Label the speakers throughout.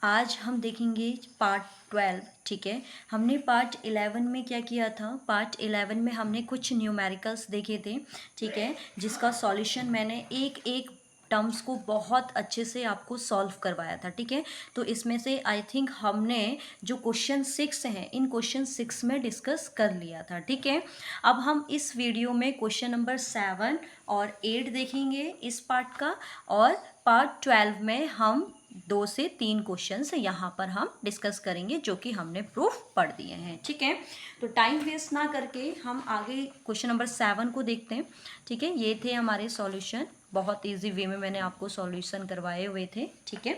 Speaker 1: आज हम देखेंगे पार्ट 12। ठीक है, हमने पार्ट 11 में क्या किया था? पार्ट 11 में हमने कुछ न्यूमेरिकल्स देखे थे। ठीक है, जिसका सॉल्यूशन मैंने एक एक टर्म्स को बहुत अच्छे से आपको सॉल्व करवाया था। ठीक है, तो इसमें से आई थिंक हमने जो क्वेश्चन 6 हैं, इन क्वेश्चन 6 में डिस्कस कर लिया था। ठीक है, अब हम इस वीडियो में क्वेश्चन नंबर 7 और 8 देखेंगे इस पार्ट का, और पार्ट 12 में हम 2 से 3 क्वेश्चंस यहाँ पर हम डिस्कस करेंगे जो कि हमने प्रूफ पढ़ दिए हैं। ठीक है, तो टाइम वेस्ट ना करके हम आगे क्वेश्चन नंबर 7 को देखते हैं। ठीक है, ये थे हमारे सॉल्यूशन, बहुत इजी वे में मैंने आपको सॉल्यूशन करवाए हुए थे। ठीक है,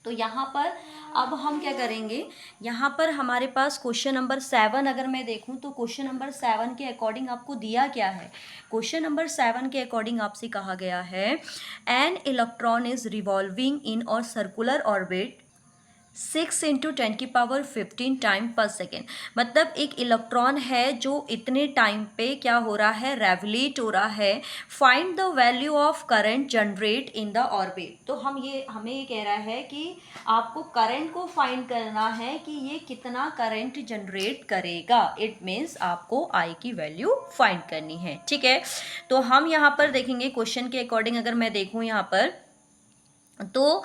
Speaker 1: तो यहाँ पर अब हम क्या करेंगे, यहाँ पर हमारे पास क्वेश्चन नंबर 7 अगर मैं देखूँ तो क्वेश्चन नंबर 7 के अकॉर्डिंग आपको दिया क्या है? क्वेश्चन नंबर 7 के अकॉर्डिंग आपसे कहा गया है एन इलेक्ट्रॉन इज रिवॉल्विंग इन और सर्कुलर ऑर्बिट 6 इंटू 10⁻15 टाइम पर सेकेंड। मतलब एक इलेक्ट्रॉन है जो इतने टाइम पे क्या हो रहा है, रेवोल्यूट हो रहा है। Find the value of current generate in the orbit. तो हमें ये कह रहा है कि आपको करंट को फाइंड करना है कि ये कितना करंट जनरेट करेगा। इट मीन्स आपको आई की वैल्यू फाइंड करनी है। ठीक है, तो हम यहाँ पर देखेंगे क्वेश्चन के अकॉर्डिंग, अगर मैं देखूँ यहाँ पर तो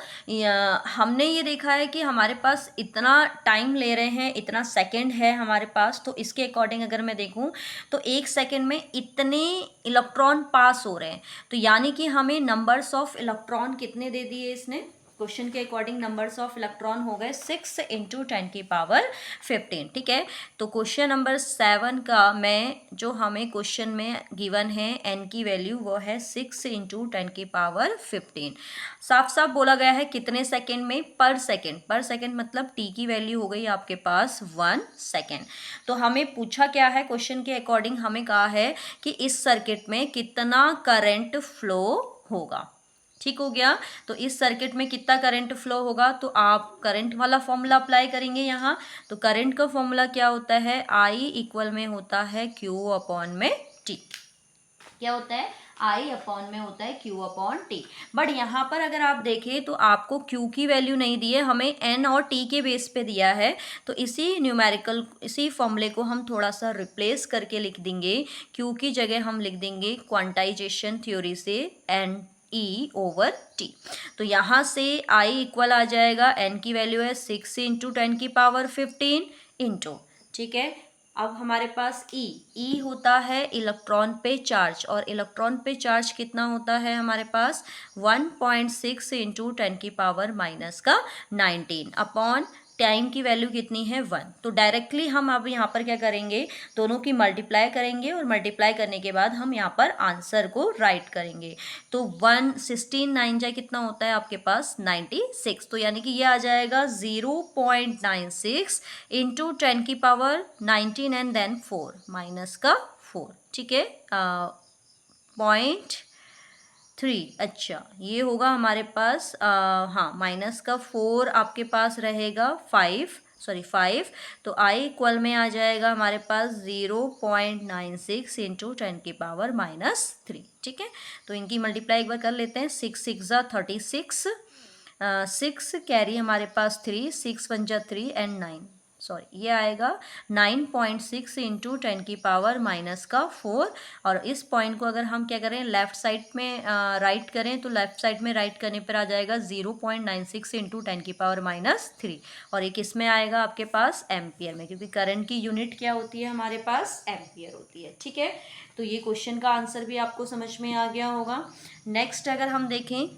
Speaker 1: हमने ये देखा है कि हमारे पास इतना टाइम ले रहे हैं, इतना सेकंड है हमारे पास। तो इसके अकॉर्डिंग अगर मैं देखूं तो 1 सेकंड में इतने इलेक्ट्रॉन पास हो रहे हैं। तो यानी कि हमें नंबर्स ऑफ इलेक्ट्रॉन कितने दे दिए इसने? क्वेश्चन के अकॉर्डिंग नंबर्स ऑफ इलेक्ट्रॉन हो गए 6 इंटू 10⁻15। ठीक है, तो क्वेश्चन नंबर 7 का मैं जो हमें क्वेश्चन में गिवन है एन की वैल्यू वो है 6 इंटू 10⁻15। साफ साफ बोला गया है कितने सेकेंड में? पर सेकेंड। पर सेकेंड मतलब टी की वैल्यू हो गई आपके पास 1 सेकेंड। तो हमें पूछा क्या है, क्वेश्चन के अकॉर्डिंग हमें कहा है कि इस सर्किट में कितना करंट फ्लो होगा। ठीक हो गया, तो इस सर्किट में कितना करंट फ्लो होगा, तो आप करंट वाला फॉर्मूला अप्लाई करेंगे यहाँ। तो करंट का फॉर्मूला क्या होता है? आई इक्वल में होता है क्यू अपॉन में टी। क्या होता है? आई अपॉन में होता है क्यू अपॉन टी। बट यहाँ पर अगर आप देखें तो आपको क्यू की वैल्यू नहीं दी है, हमें एन और टी के बेस पे दिया है। तो इसी फॉर्मूले को हम थोड़ा सा रिप्लेस करके लिख देंगे। क्यू की जगह हम लिख देंगे क्वांटाइजेशन थ्योरी से एन ई ओवर टी। तो यहाँ से आई इक्वल आ जाएगा, एन की वैल्यू है 6 इंटू 10⁻15 इंटू। ठीक है, अब हमारे पास ई होता है इलेक्ट्रॉन पे चार्ज, और इलेक्ट्रॉन पे चार्ज कितना होता है हमारे पास? 1.6 इंटू 10⁻⁻19 अपॉन टाइम की वैल्यू कितनी है? 1। तो डायरेक्टली हम अब यहाँ पर क्या करेंगे, दोनों की मल्टीप्लाई करेंगे, और मल्टीप्लाई करने के बाद हम यहाँ पर आंसर को राइट करेंगे। तो 116 9 जाए कितना होता है आपके पास? 96। तो यानी कि ये आ जाएगा 0.96 इंटू 10⁻19 एंड देन 4 माइनस का 4। ठीक है, 0.3। अच्छा, ये होगा हमारे पास हाँ माइनस का 4 आपके पास रहेगा 5। तो आई इक्वल में आ जाएगा हमारे पास 0.96 इंटू 10⁻⁻3। ठीक है, तो इनकी मल्टीप्लाई एक बार कर लेते हैं। 6 6 36, 6 कैरी हमारे पास 3, 6 1 3 एंड 9, सॉरी ये आएगा 9.6 इंटू 10⁻⁻4। और इस पॉइंट को अगर हम क्या करें, लेफ्ट साइड में राइट करें, तो लेफ्ट साइड में राइट करने पर आ जाएगा 0.96 इंटू 10⁻⁻3। और एक इसमें आएगा आपके पास एम्पियर में, क्योंकि करंट की यूनिट क्या होती है हमारे पास? एम्पियर होती है। ठीक है, तो ये क्वेश्चन का आंसर भी आपको समझ में आ गया होगा। नेक्स्ट अगर हम देखें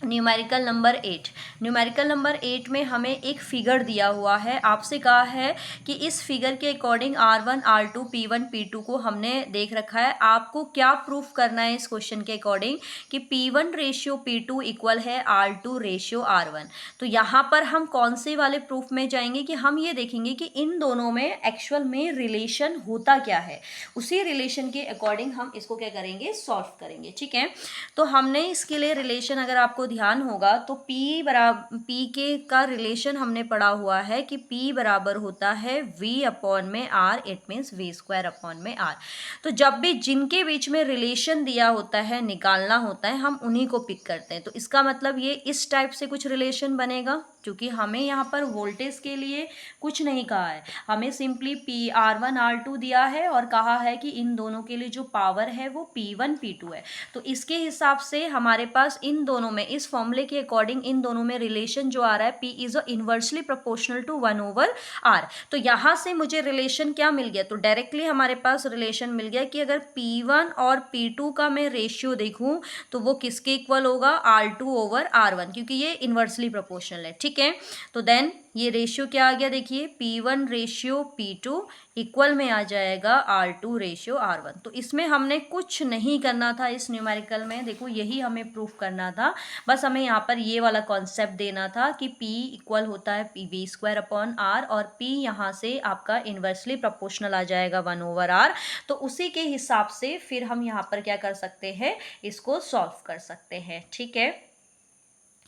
Speaker 1: न्यूमेरिकल नंबर 8। न्यूमेरिकल नंबर 8 में हमें एक फिगर दिया हुआ है। आपसे कहा है कि इस फिगर के according R1 R2 P1 P2 को हमने देख रखा है। आपको क्या प्रूफ करना है इस क्वेश्चन के अकॉर्डिंग कि P1 रेशियो P2 इक्वल है R2 रेशियो R1। तो यहाँ पर हम कौन से वाले प्रूफ में जाएंगे कि हम ये देखेंगे कि इन दोनों में एक्चुअल में रिलेशन होता क्या है। उसी रिलेशन के अकॉर्डिंग हम इसको क्या करेंगे, सॉल्व करेंगे। ठीक है, तो हमने इसके लिए रिलेशन अगर आपको ध्यान होगा तो P के का रिलेशन हमने पढ़ा हुआ है कि P बराबर होता है V अपॉन में R, it means V square upon में R। तो जब भी जिनके बीच में रिलेशन दिया होता है निकालना होता है हम उन्हीं को पिक करते हैं। तो इसका मतलब ये इस टाइप से कुछ रिलेशन बनेगा, क्योंकि हमें यहाँ पर वोल्टेज के लिए कुछ नहीं कहा है, हमें सिंपली R1 R2 दिया है और कहा है कि इन दोनों के लिए जो पावर है वो P1 P2 है। तो इसके हिसाब से हमारे पास इन दोनों में, इस फॉर्मूले के अकॉर्डिंग इन दोनों में रिलेशन जो आ रहा है P is inversely proportional to 1/R। तो यहाँ से मुझे रिलेशन क्या मिल गया, तो डायरेक्टली हमारे पास रिलेशन मिल गया कि अगर P1 और P2 का मैं रेशियो देखूँ तो वो किसके इक्वल होगा, R2/R1, क्योंकि ये इनवर्सली प्रोपोर्शनल है। ठीक है, तो देन ये रेशियो क्या आ गया, देखिए P1 रेशियो P2 इक्वल में आ जाएगा R2 रेशियो R1। तो इसमें हमने कुछ नहीं करना था इस न्यूमेरिकल में, देखो यही हमें प्रूफ करना था, बस हमें यहाँ पर ये वाला कॉन्सेप्ट देना था कि P इक्वल होता है V स्क्वायर अपॉन R और P यहाँ से आपका इन्वर्सली प्रोपोर्शनल आ जाएगा 1/R। तो उसी के हिसाब से फिर हम यहाँ पर क्या कर सकते हैं, इसको सॉल्व कर सकते हैं। ठीक है,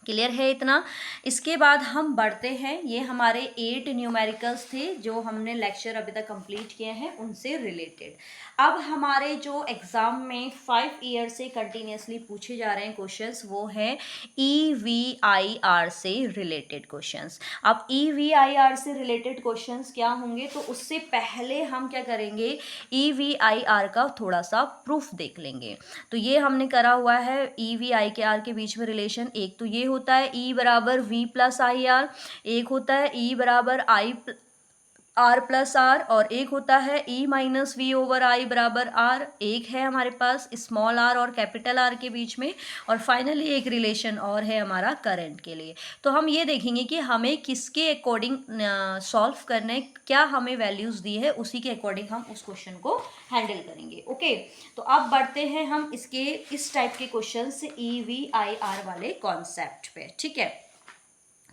Speaker 1: क्लियर है इतना। इसके बाद हम बढ़ते हैं, ये हमारे 8 न्यूमेरिकल्स थे जो हमने लेक्चर अभी तक कंप्लीट किए हैं उनसे रिलेटेड। अब हमारे जो एग्जाम में 5 ईयर से कंटिन्यूसली पूछे जा रहे हैं क्वेश्चंस वो है EVIR से रिलेटेड क्वेश्चंस। अब EVIR से रिलेटेड क्वेश्चंस क्या होंगे, तो उससे पहले हम क्या करेंगे, EVIR का थोड़ा सा प्रूफ देख लेंगे। तो ये हमने करा हुआ है EVI के R के बीच में रिलेशन, एक तो ये होता है E बराबर V प्लस आई आर, एक होता है E बराबर R प्लस आर, और एक होता है E minus V over I बराबर R। एक है हमारे पास स्मॉल r और कैपिटल R के बीच में, और फाइनली एक रिलेशन और है हमारा करंट के लिए। तो हम ये देखेंगे कि हमें किसके अकॉर्डिंग सॉल्व करना है, क्या हमें वैल्यूज़ दी है उसी के अकॉर्डिंग हम उस क्वेश्चन को हैंडल करेंगे। ओके, तो अब बढ़ते हैं हम इसके इस टाइप के क्वेश्चन से EVIR वाले कॉन्सेप्ट पे। ठीक है,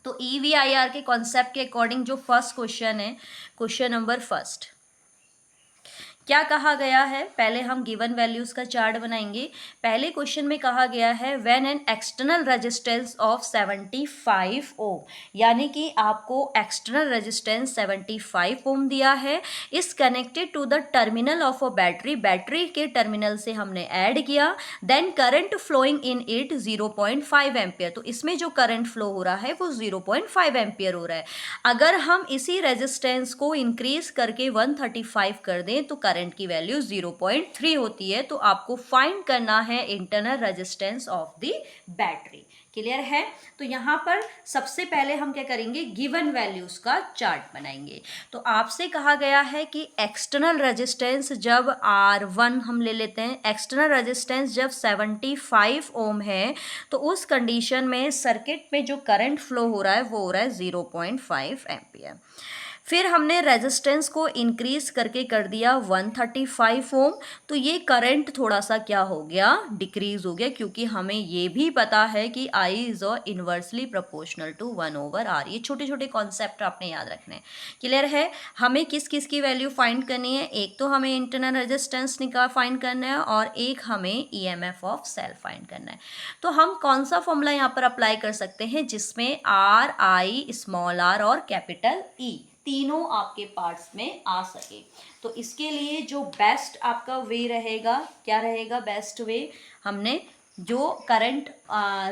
Speaker 1: तो EVIR के कॉन्सेप्ट के अकॉर्डिंग जो फर्स्ट क्वेश्चन है, क्वेश्चन नंबर फर्स्ट, क्या कहा गया है, पहले हम गिवन वैल्यूज का चार्ट बनाएंगे। पहले क्वेश्चन में कहा गया है when an external resistance of 75 ओम, यानी कि आपको एक्सटर्नल रेजिस्टेंस 75 ओम दिया है, is connected to the terminal of a battery, battery के टर्मिनल से हमने ऐड किया, then current flowing in it 0.5 ampere. तो इसमें जो करंट फ्लो हो रहा है वो 0.5 एम्पियर हो रहा है। अगर हम इसी रेजिस्टेंस को इंक्रीज करके 135 कर दें तो करंट की वैल्यू 0.3 होती है। तो आपको फाइंड करना है internal resistance of the battery. Clear है, तो यहाँ पर सबसे पहले हम क्या करेंगे, गिवन वैल्यूज का चार्ट बनाएंगे। तो आपसे कहा गया है कि एक्सटर्नल रेजिस्टेंस जब R1 हम ले लेते हैं, एक्सटर्नल रेजिस्टेंस जब 75 ओम है तो उस कंडीशन में सर्किट में जो करंट फ्लो हो रहा है वो हो रहा है 0.5 एम्पियर। फिर हमने रेजिस्टेंस को इंक्रीज करके कर दिया 135 ओम, तो ये करंट थोड़ा सा क्या हो गया, डिक्रीज हो गया, क्योंकि हमें ये भी पता है कि I is inversely proportional to 1/R। ये छोटे छोटे कॉन्सेप्ट आपने याद रखने हैं। क्लियर है, हमें किस किस की वैल्यू फाइंड करनी है, एक तो हमें इंटरनल रेजिस्टेंस फाइंड करना है और एक हमें EMF ऑफ सेल फाइंड करना है। तो हम कौन सा फॉर्मूला यहाँ पर अप्लाई कर सकते हैं जिसमें R, I, स्मॉल r और कैपिटल E तीनों आपके पार्ट्स में आ सके। तो इसके लिए जो बेस्ट आपका वे रहेगा, क्या रहेगा बेस्ट वे, हमने जो करंट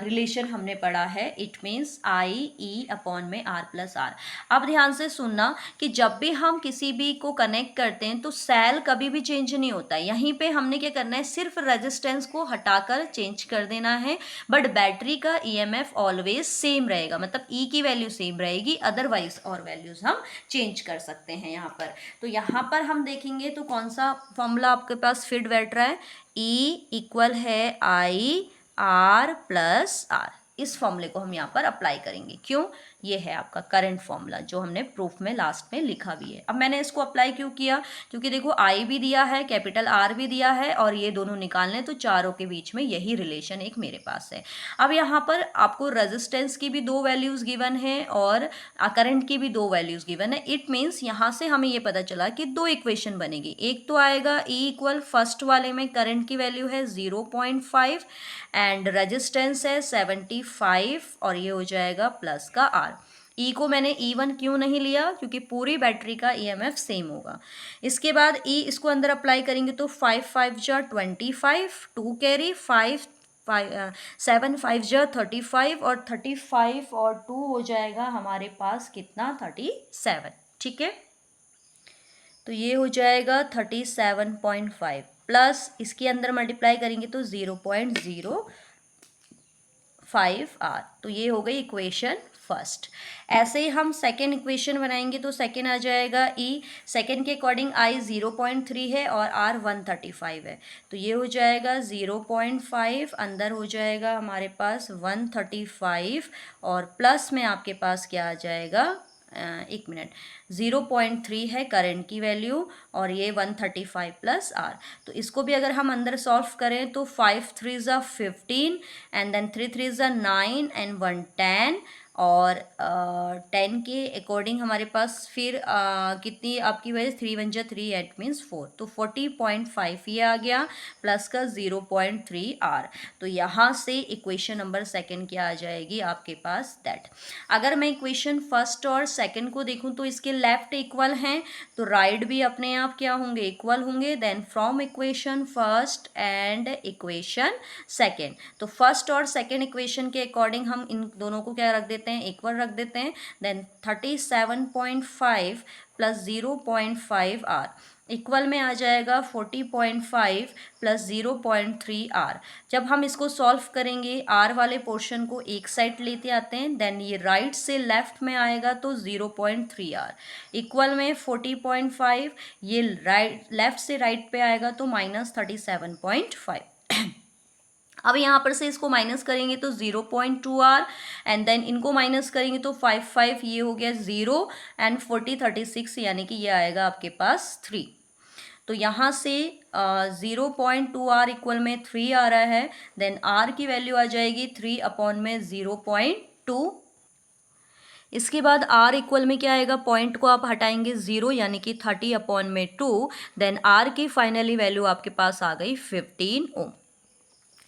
Speaker 1: रिलेशन हमने पढ़ा है, इट मीन्स I/E अपॉन में R प्लस R। अब ध्यान से सुनना कि जब भी हम किसी भी को कनेक्ट करते हैं तो सेल कभी भी चेंज नहीं होता है। यहीं पे हमने क्या करना है, सिर्फ रेजिस्टेंस को हटाकर चेंज कर देना है, बट बैटरी का EMF ऑलवेज सेम रहेगा, मतलब E की वैल्यू सेम रहेगी, अदरवाइज और वैल्यूज हम चेंज कर सकते हैं यहाँ पर। तो यहाँ पर हम देखेंगे तो कौन सा फॉर्मूला आपके पास फिट बैठ रहा है, E इक्वल है I/R प्लस R। इस फॉर्मूले को हम यहाँ पर अप्लाई करेंगे। क्यों, ये है आपका करंट फॉर्मूला जो हमने प्रूफ में लास्ट में लिखा भी है। अब मैंने इसको अप्लाई क्यों किया, क्योंकि देखो I भी दिया है, कैपिटल R भी दिया है, और ये दोनों निकालने, तो चारों के बीच में यही रिलेशन एक मेरे पास है। अब यहाँ पर आपको रेजिस्टेंस की भी 2 वैल्यूज गिवन है और करंट की भी 2 वैल्यूज गिवन है। इट मीन्स यहाँ से हमें ये पता चला कि 2 इक्वेशन बनेगी। एक तो आएगा E इक्वल, फर्स्ट वाले में करंट की वैल्यू है 0.5 एंड रेजिस्टेंस है 75 5 और ये हो जाएगा प्लस का R। E को मैंने E1 क्यों नहीं लिया, क्योंकि पूरी बैटरी का EMF सेम होगा। इसके बाद E इसको अंदर अप्लाई करेंगे तो 5 5 जा 25, 2 कैरी 5 7 5 जा 35 और 35 और 2 हो जाएगा हमारे पास कितना 37। ठीक है, तो ये हो जाएगा 37.5 प्लस इसके अंदर मल्टीप्लाई करेंगे तो 0.05R। तो ये हो गई इक्वेशन फर्स्ट। ऐसे ही हम सेकेंड इक्वेशन बनाएंगे तो सेकेंड आ जाएगा E। सेकेंड के अकॉर्डिंग I 0.3 है और R 135 है, तो ये हो जाएगा 0.5 अंदर हो जाएगा हमारे पास 135 और प्लस में आपके पास क्या आ जाएगा, 0.3 है करंट की वैल्यू और ये 135 प्लस R। तो इसको भी अगर हम अंदर सॉल्व करें तो 5 3 ज़ा 15 एंड देन 3 3 ज़ा 9 एंड 1 10 और 10 के अकॉर्डिंग हमारे पास फिर कितनी आपकी वजह 3 1 जा 3 8 मीन्स 4, तो 40.5 ये आ गया प्लस का 0.3 R। तो यहाँ से इक्वेशन नंबर सेकंड क्या आ जाएगी आपके पास दैट। अगर मैं इक्वेशन फर्स्ट और सेकंड को देखूँ तो इसके लेफ्ट इक्वल हैं तो राइट भी अपने आप क्या होंगे, इक्वल होंगे। Then from equation first and equation second, तो फर्स्ट और सेकंड इक्वेशन के अकॉर्डिंग हम इन दोनों को क्या रख देते हैं, इक्वल रख देते हैं। देन 37.5 प्लस 0.5 R इक्वल में आ जाएगा 40.5 प्लस 0.3 R। जब हम इसको सॉल्व करेंगे R वाले पोर्शन को एक साइड लेते आते हैं, देन ये राइट से लेफ्ट में आएगा तो 0.3 R इक्वल में 40.5, ये राइट लेफ्ट से राइट पे आएगा तो माइनस 37.5। अब यहाँ पर से इसको माइनस करेंगे तो 0.2 R एंड देन इनको माइनस करेंगे तो 5 5 ये हो गया 0 एंड 40 36 यानी कि ये आएगा आपके पास 3। तो यहाँ से 0.2 R इक्वल में 3 आ रहा है। देन R की वैल्यू आ जाएगी 3 अपॉन में 0.2। इसके बाद R इक्वल में क्या आएगा, पॉइंट को आप हटाएंगे 0 यानी कि 30 अपॉन में 2। देन R की फाइनली वैल्यू आपके पास आ गई 15 ओम।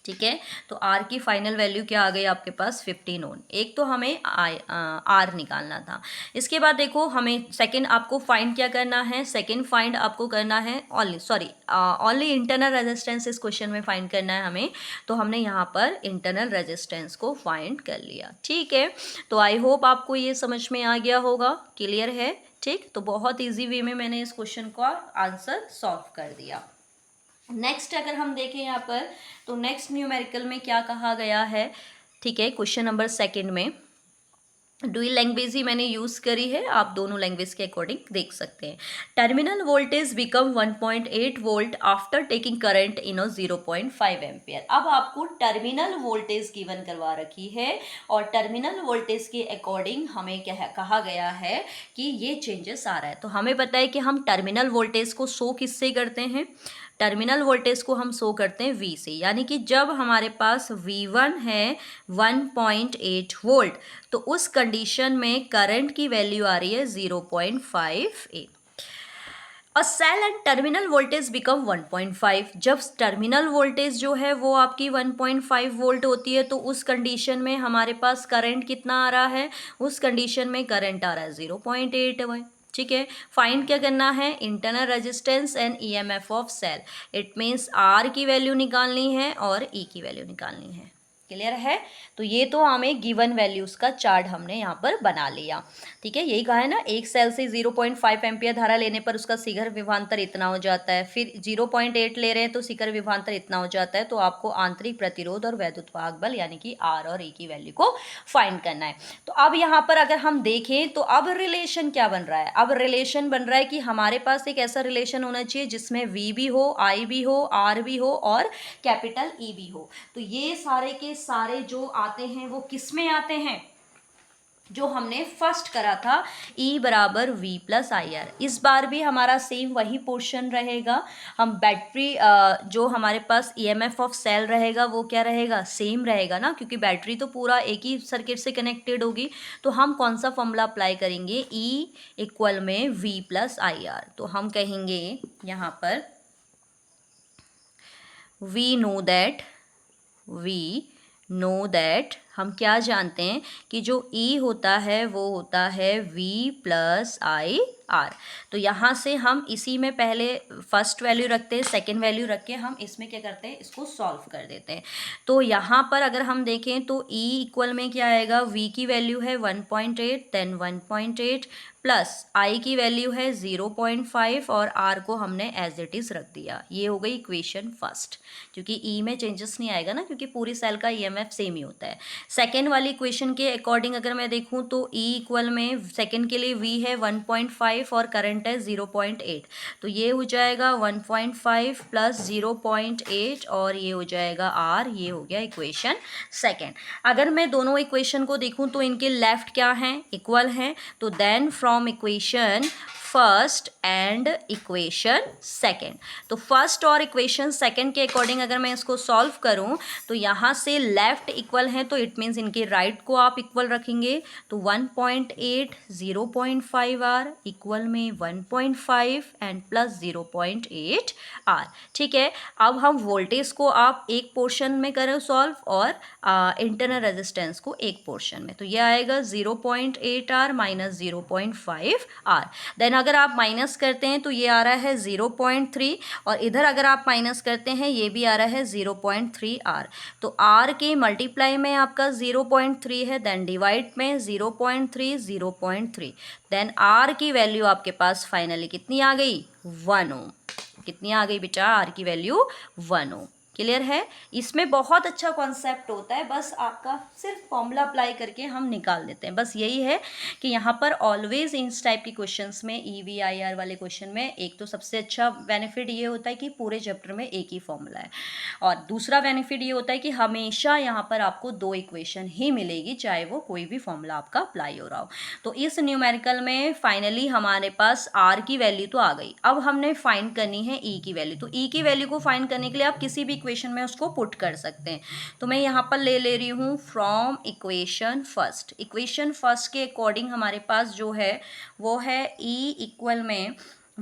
Speaker 1: ठीक है, तो R की फाइनल वैल्यू क्या आ गई आपके पास 15 ओम। एक तो हमें R निकालना था। इसके बाद देखो हमें सेकंड आपको फाइंड क्या करना है, सेकंड फाइंड आपको करना है ओनली इंटरनल रेजिस्टेंस इस क्वेश्चन में फाइंड करना है हमें। तो हमने यहाँ पर इंटरनल रेजिस्टेंस को फाइंड कर लिया। ठीक है, तो आई होप आपको ये समझ में आ गया होगा, क्लियर है। ठीक, तो बहुत ईजी वे में मैंने इस क्वेश्चन का आंसर सॉल्व कर दिया। नेक्स्ट अगर हम देखें यहाँ पर तो नेक्स्ट न्यूमेरिकल में क्या कहा गया है। ठीक है, क्वेश्चन नंबर सेकंड में डुअल लैंग्वेज ही मैंने यूज़ करी है, आप दोनों लैंग्वेज के अकॉर्डिंग देख सकते हैं। Terminal voltage become 1.8 volt after taking current in 0.5 ampere. अब आपको टर्मिनल वोल्टेज गिवन करवा रखी है और टर्मिनल वोल्टेज के अकॉर्डिंग हमें क्या कहा गया है कि ये चेंजेस आ रहा है। तो हमें पता है कि हम टर्मिनल वोल्टेज को शो किससे करते हैं, टर्मिनल वोल्टेज को हम शो करते हैं V से, यानी कि जब हमारे पास V1 है 1.8 वोल्ट तो उस कंडीशन में करंट की वैल्यू आ रही है 0.5A। A cell and terminal voltage become 1.5। जब टर्मिनल वोल्टेज जो है वो आपकी 1.5 वोल्ट होती है तो उस कंडीशन में हमारे पास करंट कितना आ रहा है, उस कंडीशन में करंट आ रहा है 0.8। ठीक है, फाइंड क्या करना है, internal resistance and EMF of cell. It means R की वैल्यू निकालनी है और E की वैल्यू निकालनी है। क्लियर है, तो ये तो हमें गिवन वैल्यूज का चार्ट हमने यहाँ पर बना लिया। ठीक है, यही कहा है ना, एक सेल से 0.5 एम्पियर धारा लेने पर उसका शिखर विभवांतर इतना हो जाता है, फिर 0.8 ले रहे हैं तो शिखर विभवांतर इतना हो जाता है। तो आपको आंतरिक प्रतिरोध और वैद्युतवाहक बल यानी कि R और E की वैल्यू को फाइंड करना है। तो अब यहाँ पर अगर हम देखें तो अब रिलेशन क्या बन रहा है, अब रिलेशन बन रहा है कि हमारे पास एक ऐसा रिलेशन होना चाहिए जिसमें V भी हो, I भी हो, R भी हो और कैपिटल E भी हो। तो ये सारे के सारे जो आते हैं वो किस में आते हैं, जो हमने फर्स्ट करा था E बराबर V प्लस IR। इस बार भी हमारा सेम वही पोर्शन रहेगा। हम बैटरी जो हमारे पास EMF ऑफ सेल रहेगा वो क्या रहेगा, सेम रहेगा ना, क्योंकि बैटरी तो पूरा एक ही सर्किट से कनेक्टेड होगी। तो हम कौन सा फॉर्मूला अप्लाई करेंगे, E इक्वल में V प्लस IR। तो हम कहेंगे यहाँ पर we know that हम क्या जानते हैं कि जो E होता है वो होता है V प्लस आई आर। तो यहाँ से हम इसी में पहले फर्स्ट वैल्यू रखते हैं, सेकेंड वैल्यू रख के हम इसमें क्या करते हैं, इसको सॉल्व कर देते हैं। तो यहाँ पर अगर हम देखें तो E इक्वल में क्या आएगा, V की वैल्यू है 1.8, देन 1.8 प्लस I की वैल्यू है 0.5 और R को हमने एज इट इज़ रख दिया। ये हो गई इक्वेशन फर्स्ट, क्योंकि E में चेंजेस नहीं आएगा ना, क्योंकि पूरी सेल का EMF सेम ही होता है। सेकेंड वाली इक्वेशन के अकॉर्डिंग अगर मैं देखूँ तो E इक्वल में सेकेंड के लिए V है 1.5 और करंट है 0.8, तो ये हो जाएगा 1.5 प्लस 0.8 और ये हो जाएगा R। ये हो गया इक्वेशन सेकेंड। अगर मैं दोनों इक्वेशन को देखूँ तो इनके लेफ्ट क्या हैं, इक्वल हैं, तो then from equation first and equation second, तो फर्स्ट और इक्वेशन सेकेंड के अकॉर्डिंग अगर मैं इसको सॉल्व करूं तो यहाँ से लेफ्ट इक्वल है तो इट मीन्स इनके राइट को आप इक्वल रखेंगे, तो 1.8 0.5 आर इक्वल में 1.5 एंड प्लस 0.8 आर। ठीक है, अब हम वोल्टेज को आप एक पोर्शन में करें सॉल्व और इंटरनल रेजिस्टेंस को एक पोर्शन में, तो ये आएगा 0.8 आर माइनस 0.5 आर। देन अगर आप माइनस करते हैं तो ये आ रहा है 0.3 और इधर अगर आप माइनस करते हैं ये भी आ रहा है 0.3 आर। तो आर के मल्टीप्लाई में आपका 0.3 है, देन डिवाइड में 0.3 0.3, देन आर की वैल्यू आपके पास फाइनली कितनी आ गई, 1 ओम। कितनी आ गई बेटा, आर की वैल्यू 1 ओम। क्लियर है, इसमें बहुत अच्छा कॉन्सेप्ट होता है, बस आपका सिर्फ फॉर्मूला अप्लाई करके हम निकाल देते हैं। बस यही है कि यहाँ पर ऑलवेज इस टाइप की क्वेश्चंस में EVIR वाले क्वेश्चन में एक तो सबसे अच्छा बेनिफिट ये होता है कि पूरे चैप्टर में एक ही फॉर्मूला है, और दूसरा बेनिफिट ये होता है कि हमेशा यहाँ पर आपको 2 इक्वेशन ही मिलेगी, चाहे वो कोई भी फॉर्मूला आपका अप्लाई हो रहा हो। तो इस न्यूमेरिकल में फाइनली हमारे पास R की वैल्यू तो आ गई, अब हमने फाइंड करनी है E की वैल्यू। तो E की वैल्यू को फाइंड करने के लिए आप किसी भी इक्वेशन में उसको पुट कर सकते हैं, तो मैं यहाँ पर ले रही हूँ from equation first. Equation first के अकॉर्डिंग हमारे पास जो है वो है E इक्वल में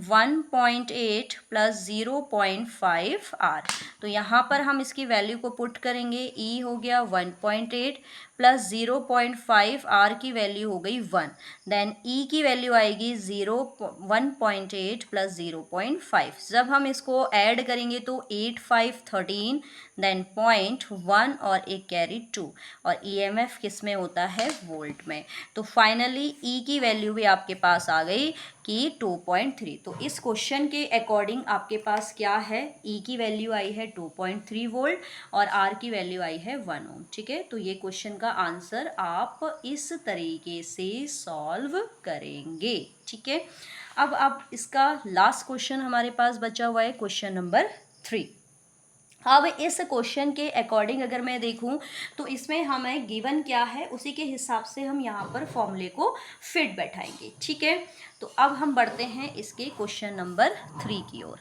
Speaker 1: 1.8 प्लस 0.5 आर। तो यहाँ पर हम इसकी वैल्यू को पुट करेंगे, E हो गया 1.8 प्लस 0.5 आर की वैल्यू हो गई 1, देन E की वैल्यू आएगी 1.8 प्लस 0.5। जब हम इसको ऐड करेंगे तो 8 5 13, देन 0.1 और एक कैरी 2, और EMF किस में होता है, वोल्ट में। तो फाइनली E की वैल्यू भी आपके पास आ गई कि 2.3। तो इस क्वेश्चन के अकॉर्डिंग आपके पास क्या है, E की वैल्यू आई है 2.3 वोल्ट और R की वैल्यू आई है 1 ओम। ठीक है, तो ये क्वेश्चन का आंसर आप इस तरीके से सॉल्व करेंगे। ठीक है, अब इसका लास्ट क्वेश्चन हमारे पास बचा हुआ है, क्वेश्चन नंबर 3। अब इस क्वेश्चन के अकॉर्डिंग अगर मैं देखूं तो इसमें हमें गिवन क्या है उसी के हिसाब से हम यहाँ पर फॉर्मूले को फिट बैठाएंगे। ठीक है, तो अब हम बढ़ते हैं इसके क्वेश्चन नंबर 3 की ओर।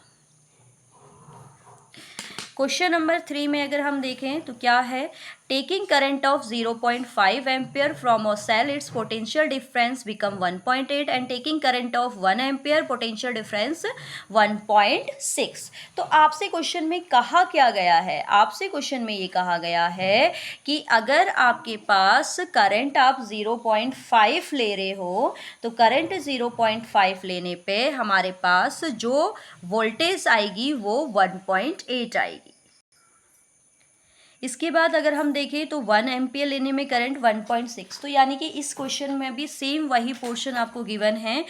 Speaker 1: क्वेश्चन नंबर 3 में अगर हम देखें तो क्या है, taking current of 0.5 ampere from a cell its potential difference become 1.8 and taking current of 1 ampere potential difference 1.6। तो आपसे क्वेश्चन में कहा क्या गया है, आपसे क्वेश्चन में ये कहा गया है कि अगर आपके पास करंट आप 0.5 ले रहे हो तो करंट 0.5 लेने पे हमारे पास जो वोल्टेज आएगी वो 1.8 आएगी। इसके बाद अगर हम देखें तो 1 एम्पियर लेने में करंट 1.6, तो यानी कि इस क्वेश्चन में भी सेम वही पोर्शन आपको गिवन है।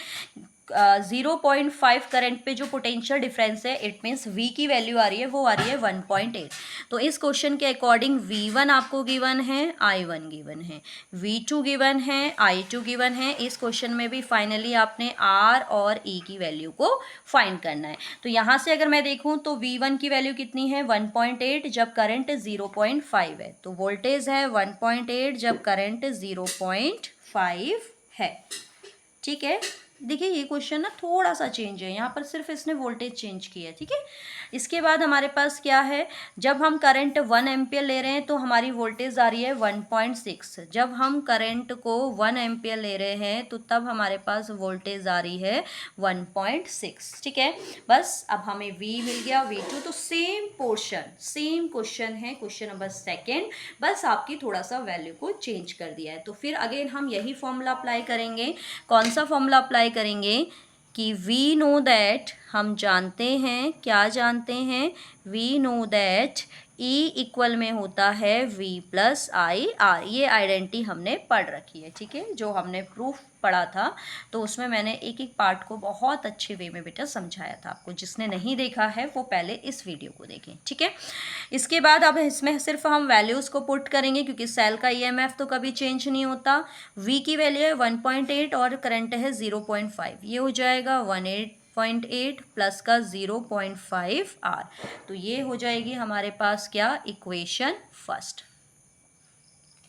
Speaker 1: 0.5 करंट पे जो पोटेंशियल डिफरेंस है इट मीन्स V की वैल्यू आ रही है वो आ रही है 1.8। तो इस क्वेश्चन के अकॉर्डिंग V1 आपको गिवन है, I1 गिवन है, V2 गिवन है, I2 गिवन है। इस क्वेश्चन में भी फाइनली आपने R और E की वैल्यू को फाइंड करना है। तो यहाँ से अगर मैं देखूँ तो V1 की वैल्यू कितनी है, 1.8 जब करंट 0.5 है, तो वोल्टेज है 1.8 जब करंट 0.5 है। ठीक है, देखिए ये क्वेश्चन ना थोड़ा सा चेंज है, यहाँ पर सिर्फ इसने वोल्टेज चेंज की है, ठीक है। इसके बाद हमारे पास क्या है, जब हम करंट 1 एम्पियर ले रहे हैं तो हमारी वोल्टेज आ रही है 1.6। जब हम करंट को 1 एम्पियर ले रहे हैं तो तब हमारे पास वोल्टेज आ रही है 1.6, ठीक है। बस अब हमें V मिल गया, V2। तो सेम पोर्शन, सेम क्वेश्चन है, क्वेश्चन नंबर सेकेंड, बस आपकी थोड़ा सा वैल्यू को चेंज कर दिया है। तो फिर अगेन हम यही फॉर्मूला अप्लाई करेंगे। कौन सा फॉर्मूला अप्लाई करेंगे कि वी नो दैट, हम जानते हैं, क्या जानते हैं, we know that E equal में होता है V प्लस आई आर। ये आइडेंटिटी हमने पढ़ रखी है, ठीक है, जो हमने प्रूफ पढ़ा था। तो उसमें मैंने एक एक पार्ट को बहुत अच्छे वे में बेटा समझाया था आपको। जिसने नहीं देखा है वो पहले इस वीडियो को देखें, ठीक है। इसके बाद अब इसमें सिर्फ हम वैल्यूज़ को पुट करेंगे, क्योंकि सेल का EMF तो कभी चेंज नहीं होता। V की वैल्यू है 1.8 और करंट है 0.5। ये हो जाएगा 18.8 प्लस का 0.5 R। तो ये हो जाएगी हमारे पास क्या, इक्वेशन फर्स्ट,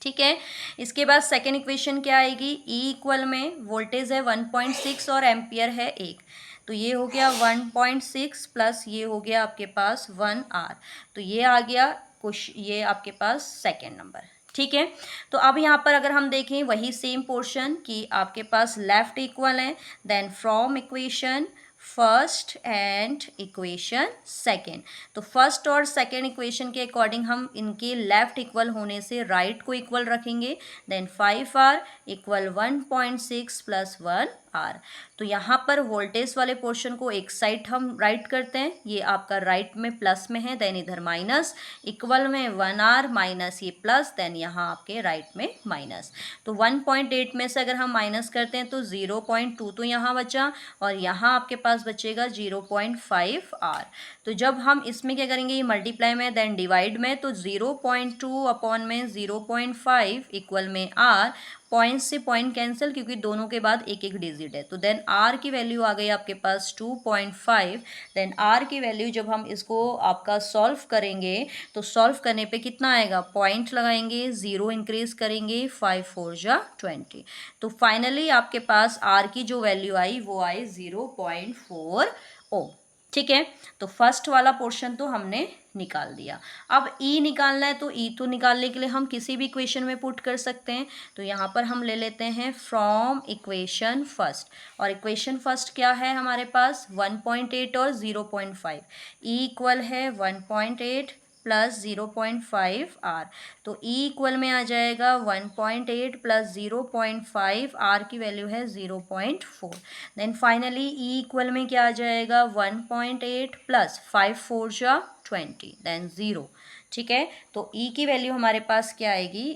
Speaker 1: ठीक है। इसके बाद सेकेंड इक्वेशन क्या आएगी, E इक्वल में वोल्टेज है 1.6 और एम्पियर है 1। तो ये हो गया 1.6 प्लस ये हो गया आपके पास 1R। तो ये आ गया कुछ, ये आपके पास सेकेंड नंबर, ठीक है। तो अब यहाँ पर अगर हम देखें वही सेम पोर्शन कि आपके पास लेफ्ट इक्वल है, then from equation first and equation second. तो फर्स्ट और सेकेंड इक्वेशन के अकॉर्डिंग हम इनके लेफ्ट इक्वल होने से राइट को इक्वल रखेंगे। देन 5R इक्वल 1.6 प्लस 1R। तो यहाँ पर वोल्टेज वाले पोर्शन को एक साइड हम राइट करते हैं, ये आपका राइट में प्लस में है, देन इधर माइनस, इक्वल में 1R माइनस ये प्लस, देन यहाँ आपके राइट में माइनस। तो 1.8 में से अगर हम माइनस करते हैं तो 0.2 तो यहाँ बचा, और यहाँ आपके पास बचेगा 0.5R। तो जब हम इसमें क्या करेंगे, ये मल्टीप्लाई में देन डिवाइड में, तो 0.2 अपॉन में 0.5 इक्वल में R। पॉइंट से पॉइंट कैंसिल, क्योंकि दोनों के बाद एक एक डिजिट है। तो देन R की वैल्यू आ गई आपके पास 2.5। देन R की वैल्यू जब हम इसको आपका सॉल्व करेंगे तो सॉल्व करने पे कितना आएगा, पॉइंट लगाएंगे, 0 इंक्रीज करेंगे, 5 4 जा 20। तो फाइनली आपके पास R की जो वैल्यू आई वो आई 0.4 ओम, ठीक है। तो फर्स्ट वाला पोर्शन तो हमने निकाल दिया। अब E निकालना है, तो E तो निकालने के लिए हम किसी भी इक्वेशन में पुट कर सकते हैं। तो यहाँ पर हम ले लेते हैं फ्रॉम इक्वेशन फर्स्ट, और इक्वेशन फर्स्ट क्या है हमारे पास, 1.8 और 0.5। E इक्वल है 1.8 प्लस 0.5R। तो E इक्वल में आ जाएगा 1.8 प्लस 0.5, R की वैल्यू है 0.4। देन फाइनली E इक्वल में क्या आ जाएगा, 1.8 प्लस 5 4 जा 20, देन 0, ठीक है। तो E की वैल्यू हमारे पास क्या आएगी,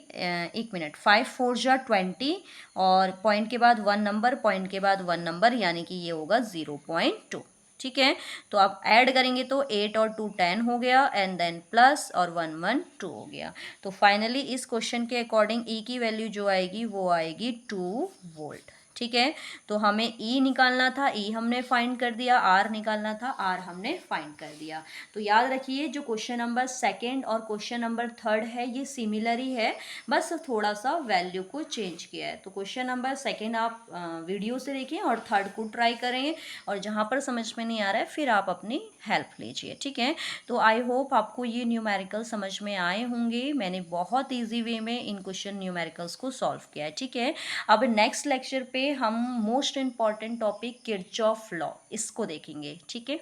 Speaker 1: एक मिनट, 5 4 जा 20, और पॉइंट के बाद 1 नंबर, पॉइंट के बाद 1 नंबर, यानी कि ये होगा 0.2, ठीक है। तो आप ऐड करेंगे तो 8 और 2 10 हो गया, एंड देन प्लस और 1 1 2 हो गया। तो फाइनली इस क्वेश्चन के अकॉर्डिंग E की वैल्यू जो आएगी वो आएगी 2 वोल्ट, ठीक है। तो हमें E निकालना था, E हमने फाइंड कर दिया, R निकालना था, R हमने फाइंड कर दिया। तो याद रखिए जो क्वेश्चन नंबर सेकेंड और क्वेश्चन नंबर थर्ड है ये सिमिलर ही है, बस थोड़ा सा वैल्यू को चेंज किया है। तो क्वेश्चन नंबर सेकेंड आप वीडियो से देखें और थर्ड को ट्राई करें, और जहाँ पर समझ में नहीं आ रहा है फिर आप अपनी हेल्प लीजिए, ठीक है। तो आई होप आपको ये न्यूमेरिकल समझ में आए होंगे। मैंने बहुत ईजी वे में इन क्वेश्चन न्यूमेरिकल्स को सॉल्व किया है, ठीक है। अब नेक्स्ट लेक्चर पे हम most important topic Kirchhoff law, इसको देखेंगे, ठीक है।